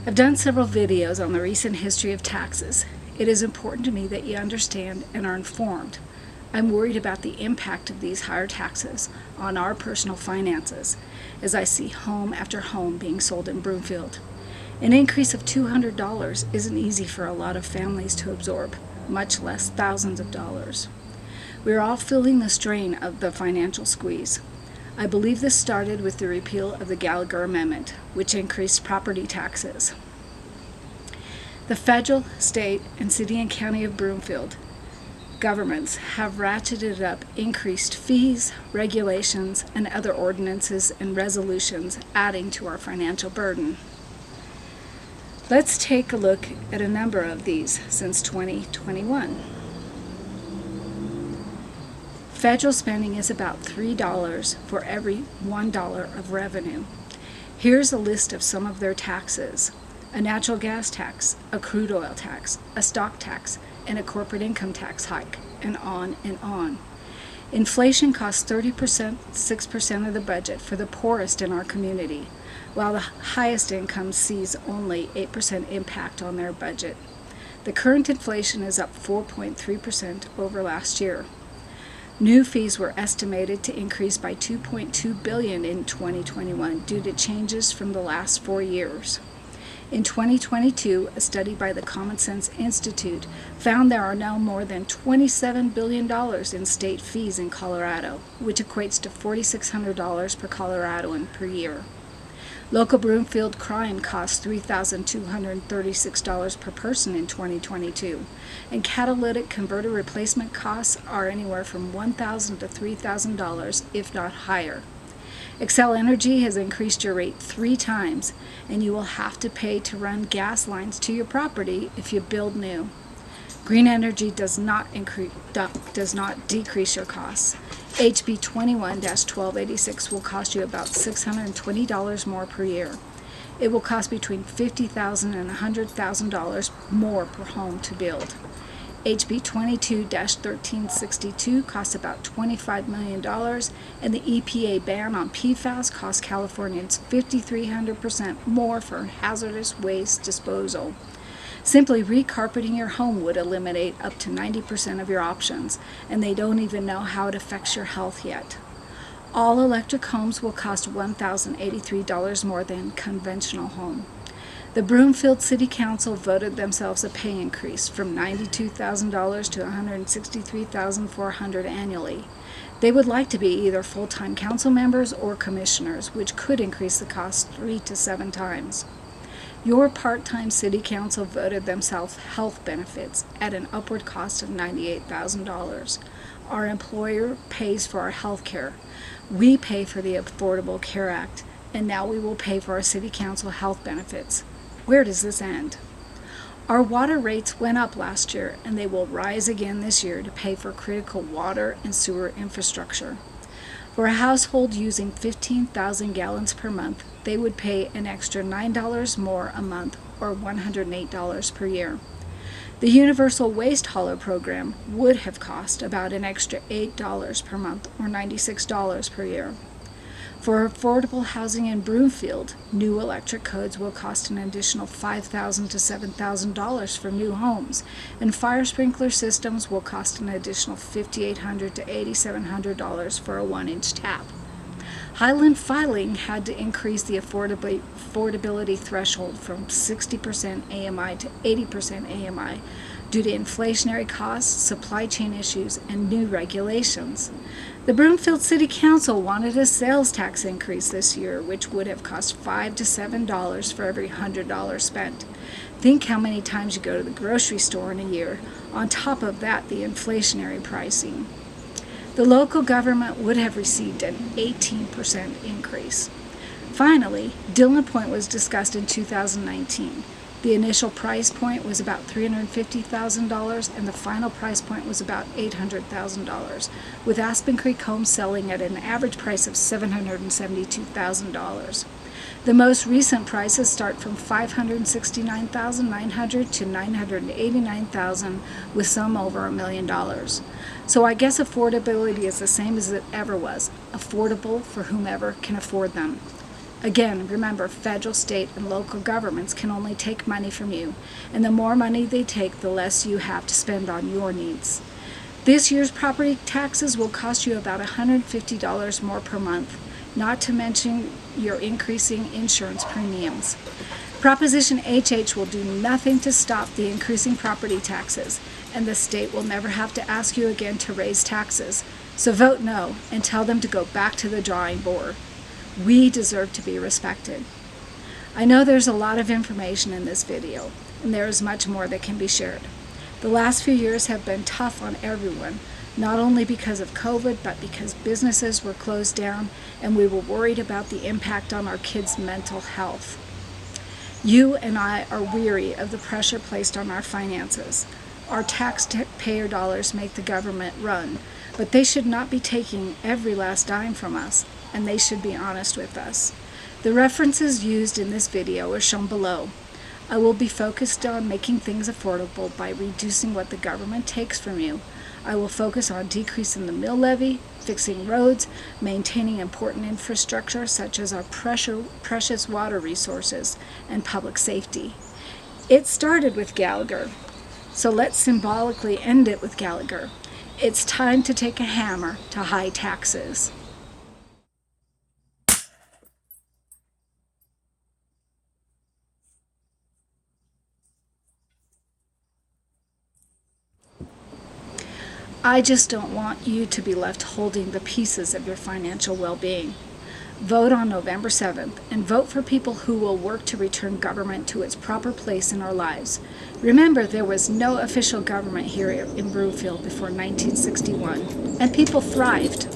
I've done several videos on the recent history of taxes. It is important to me that you understand and are informed. I'm worried about the impact of these higher taxes on our personal finances as I see home after home being sold in Broomfield. An increase of $200 isn't easy for a lot of families to absorb, much less thousands of dollars. We are all feeling the strain of the financial squeeze. I believe this started with the repeal of the Gallagher Amendment, which increased property taxes. The federal, state, and city and county of Broomfield governments have ratcheted up increased fees, regulations, and other ordinances and resolutions, adding to our financial burden. Let's take a look at a number of these since 2021. Federal spending is about $3 for every $1 of revenue. Here's a list of some of their taxes: a natural gas tax, a crude oil tax, a stock tax, and a corporate income tax hike, and on and on. Inflation costs 6% of the budget for the poorest in our community, while the highest income sees only 8% impact on their budget. The current inflation is up 4.3% over last year. New fees were estimated to increase by $2.2 billion in 2021 due to changes from the last 4 years. In 2022, a study by the Common Sense Institute found there are now more than $27 billion in state fees in Colorado, which equates to $4,600 per Coloradoan per year. Local Broomfield crime costs $3,236 per person in 2022, and catalytic converter replacement costs are anywhere from $1,000 to $3,000, if not higher. Xcel Energy has increased your rate 3 times, and you will have to pay to run gas lines to your property if you build new. Green energy does not decrease your costs. HB 21-1286 will cost you about $620 more per year. It will cost between $50,000 and $100,000 more per home to build. HB 22-1362 costs about $25 million, and the EPA ban on PFAS costs Californians 5,300% more for hazardous waste disposal. Simply recarpeting your home would eliminate up to 90% of your options, and they don't even know how it affects your health yet. All electric homes will cost $1,083 more than conventional home. The Broomfield City Council voted themselves a pay increase from $92,000 to $163,400 annually. They would like to be either full-time council members or commissioners, which could increase the cost 3 to 7 times. Your part-time city council voted themselves health benefits at an upward cost of $98,000. Our employer pays for our health care. We pay for the Affordable Care Act, and now we will pay for our city council health benefits. Where does this end? Our water rates went up last year, and they will rise again this year to pay for critical water and sewer infrastructure. For a household using 15,000 gallons per month, they would pay an extra $9 more a month, or $108 per year. The Universal Waste Hauler program would have cost about an extra $8 per month, or $96 per year. For affordable housing in Broomfield, new electric codes will cost an additional $5,000 to $7,000 for new homes, and fire sprinkler systems will cost an additional $5,800 to $8,700 for a 1-inch tap. Highland Filing had to increase the affordability threshold from 60% AMI to 80% AMI due to inflationary costs, supply chain issues, and new regulations. The Broomfield City Council wanted a sales tax increase this year, which would have cost $5 to $7 for every $100 spent. Think how many times you go to the grocery store in a year. On top of that, the inflationary pricing. The local government would have received an 18% increase. Finally, Dillon Point was discussed in 2019. The initial price point was about $350,000, and the final price point was about $800,000, with Aspen Creek Homes selling at an average price of $772,000. The most recent prices start from $569,900 to $989,000, with some over $1 million. So I guess affordability is the same as it ever was, affordable for whomever can afford them. Again, remember, federal, state, and local governments can only take money from you, and the more money they take, the less you have to spend on your needs. This year's property taxes will cost you about $150 more per month, not to mention your increasing insurance premiums. Proposition HH will do nothing to stop the increasing property taxes, and the state will never have to ask you again to raise taxes. So vote no and tell them to go back to the drawing board. We deserve to be respected. I know there's a lot of information in this video, and there is much more that can be shared. The last few years have been tough on everyone, not only because of COVID, but because businesses were closed down and we were worried about the impact on our kids' mental health. You and I are weary of the pressure placed on our finances. Our taxpayer dollars make the government run, but they should not be taking every last dime from us, and they should be honest with us. The references used in this video are shown below. I will be focused on making things affordable by reducing what the government takes from you. I will focus on decreasing the mill levy, fixing roads, maintaining important infrastructure such as our precious water resources, and public safety. It started with Gallagher, so let's symbolically end it with Gallagher. It's time to take a hammer to high taxes. I just don't want you to be left holding the pieces of your financial well-being. Vote on November 7th and vote for people who will work to return government to its proper place in our lives. Remember, there was no official government here in Broomfield before 1961, and people thrived.